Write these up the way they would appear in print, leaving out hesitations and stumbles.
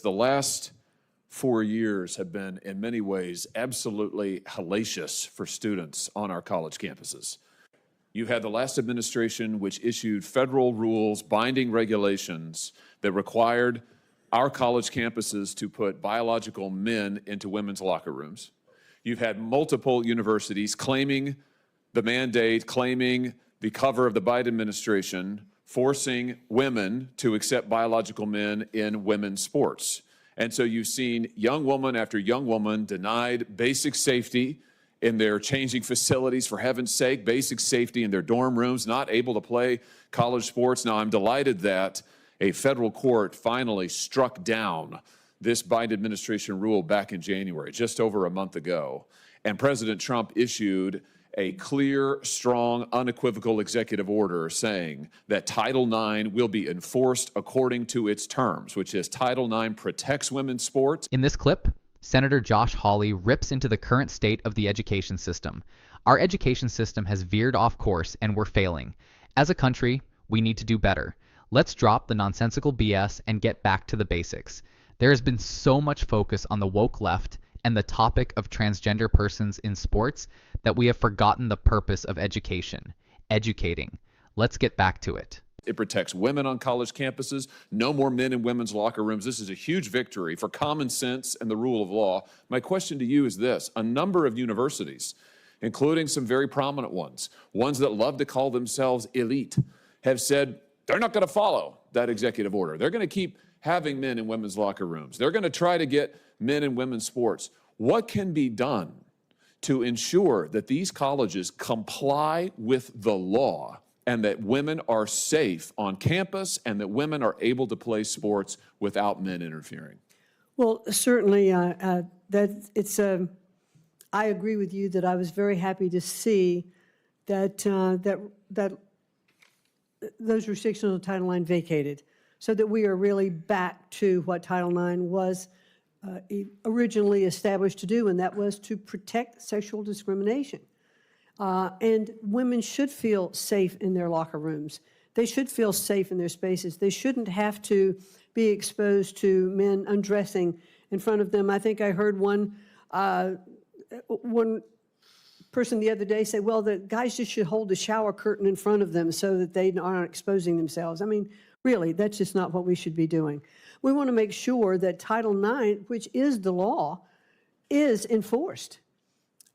The last 4 years have been, in many ways, absolutely hellacious for students on our college campuses. You had the last administration which issued federal rules, binding regulations that required our college campuses to put biological men into women's locker rooms. You've had multiple universities claiming the mandate, claiming the cover of the Biden administration, forcing women to accept biological men in women's sports. And so you've seen young woman after young woman denied basic safety in their changing facilities, for heaven's sake, basic safety in their dorm rooms, not able to play college sports. Now, I'm delighted that a federal court finally struck down this Biden administration rule back in January, just over a month ago. And President Trump issued a clear, strong, unequivocal executive order saying that Title IX will be enforced according to its terms, which is Title IX protects women's sports. In this clip, Senator Josh Hawley rips into the current state of the education system. Our education system has veered off course and we're failing. As a country, we need to do better. Let's drop the nonsensical BS and get back to the basics. There has been so much focus on the woke left and the topic of transgender persons in sports that we have forgotten the purpose of education, educating. Let's get back to it. It protects women on college campuses, no more men in women's locker rooms. This is a huge victory for common sense and the rule of law. My question to you is this: a number of universities, including some very prominent ones that love to call themselves elite, have said they're not going to follow that executive order. They're going to keep having men in women's locker rooms. They're going to try to get men in women's sports. What can be done to ensure that these colleges comply with the law and that women are safe on campus and that women are able to play sports without men interfering? Well, certainly, I agree with you that I was very happy to see that that those restrictions on Title IX vacated, so that we are really back to what Title IX was originally established to do, and that was to protect sexual discrimination. And women should feel safe in their locker rooms. They should feel safe in their spaces. They shouldn't have to be exposed to men undressing in front of them. I think I heard one person the other day say, well, the guys just should hold the shower curtain in front of them so that they aren't exposing themselves. I mean, really, that's just not what we should be doing. We want to make sure that Title IX, which is the law, is enforced.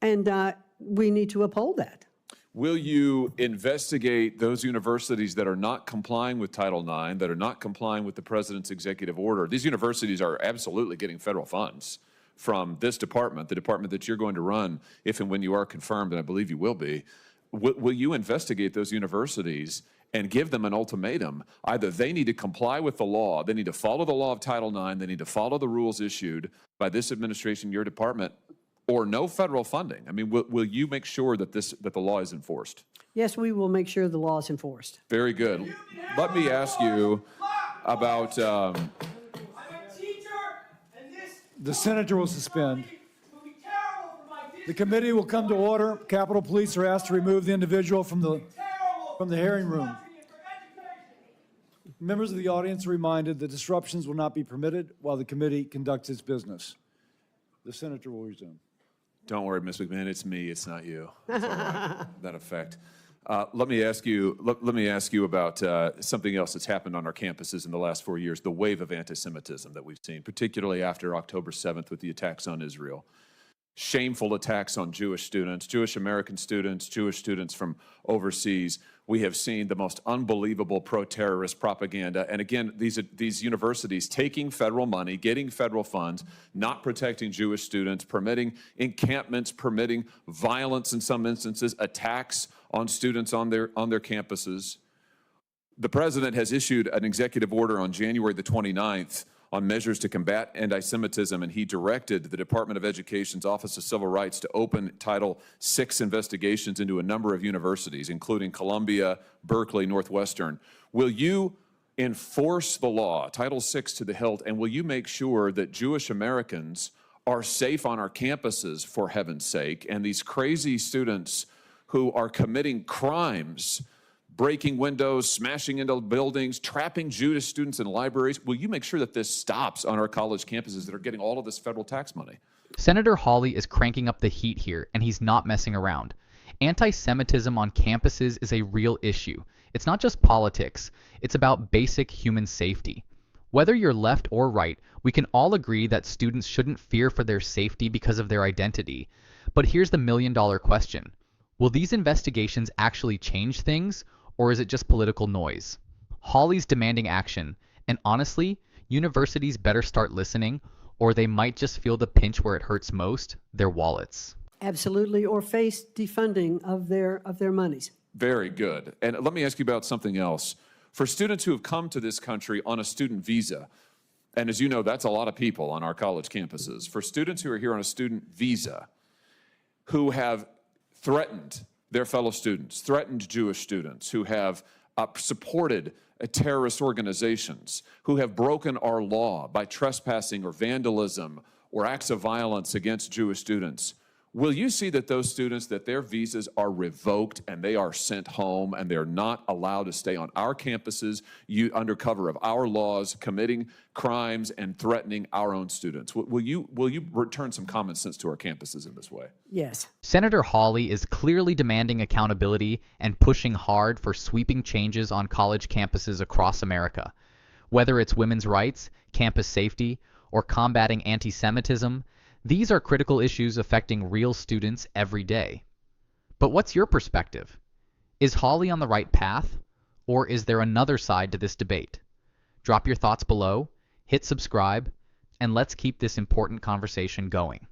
And we need to uphold that. Will you investigate those universities that are not complying with Title IX, that are not complying with the president's executive order? These universities are absolutely getting federal funds from this department, the department that you're going to run if and when you are confirmed, and I believe you will be. Will you investigate those universities and give them an ultimatum? Either they need to comply with the law, they need to follow the law of Title IX, they need to follow the rules issued by this administration, your department, or no federal funding. I mean, will you make sure that that the law is enforced? Yes, we will make sure the law is enforced. Very good. Let me ask you about... The senator will suspend. The committee will come to order. Capitol Police are asked to remove the individual from the hearing room. Members of the audience are reminded that disruptions will not be permitted while the committee conducts its business. The senator will resume. Don't worry, Ms. McMahon, it's me, it's not you. It's all right. That effect. Let me ask you about something else that's happened on our campuses in the last 4 years, the wave of anti-Semitism that we've seen, particularly after October 7th with the attacks on Israel. Shameful attacks on Jewish students, Jewish American students, Jewish students from overseas. We have seen the most unbelievable pro-terrorist propaganda. And again, these universities taking federal money, getting federal funds, not protecting Jewish students, permitting encampments, permitting violence in some instances, attacks on students on their campuses. The president has issued an executive order on January the 29th on measures to combat anti-Semitism, and he directed the Department of Education's Office of Civil Rights to open Title VI investigations into a number of universities, including Columbia, Berkeley, Northwestern. Will you enforce the law, Title VI to the hilt, and will you make sure that Jewish Americans are safe on our campuses, for heaven's sake, and these crazy students who are committing crimes breaking windows, smashing into buildings, trapping Jewish students in libraries. Will you make sure that this stops on our college campuses that are getting all of this federal tax money? Senator Hawley is cranking up the heat here, and he's not messing around. Anti-Semitism on campuses is a real issue. It's not just politics. It's about basic human safety. Whether you're left or right, we can all agree that students shouldn't fear for their safety because of their identity. But here's the million-dollar question. Will these investigations actually change things, or is it just political noise? Hawley's demanding action, and honestly, universities better start listening, or they might just feel the pinch where it hurts most, their wallets. Absolutely, or face defunding of their monies. Very good. And let me ask you about something else. For students who have come to this country on a student visa, and as you know, that's a lot of people on our college campuses. For students who are here on a student visa, who have threatened their fellow students, threatened Jewish students, who have supported terrorist organizations, who have broken our law by trespassing or vandalism or acts of violence against Jewish students, will you see that those students, that their visas are revoked and they are sent home and they're not allowed to stay on our campuses under cover of our laws, committing crimes and threatening our own students? Will you return some common sense to our campuses in this way? Yes. Senator Hawley is clearly demanding accountability and pushing hard for sweeping changes on college campuses across America. Whether it's women's rights, campus safety, or combating anti-Semitism, these are critical issues affecting real students every day. But what's your perspective? Is Hawley on the right path, or is there another side to this debate? Drop your thoughts below, hit subscribe, and let's keep this important conversation going.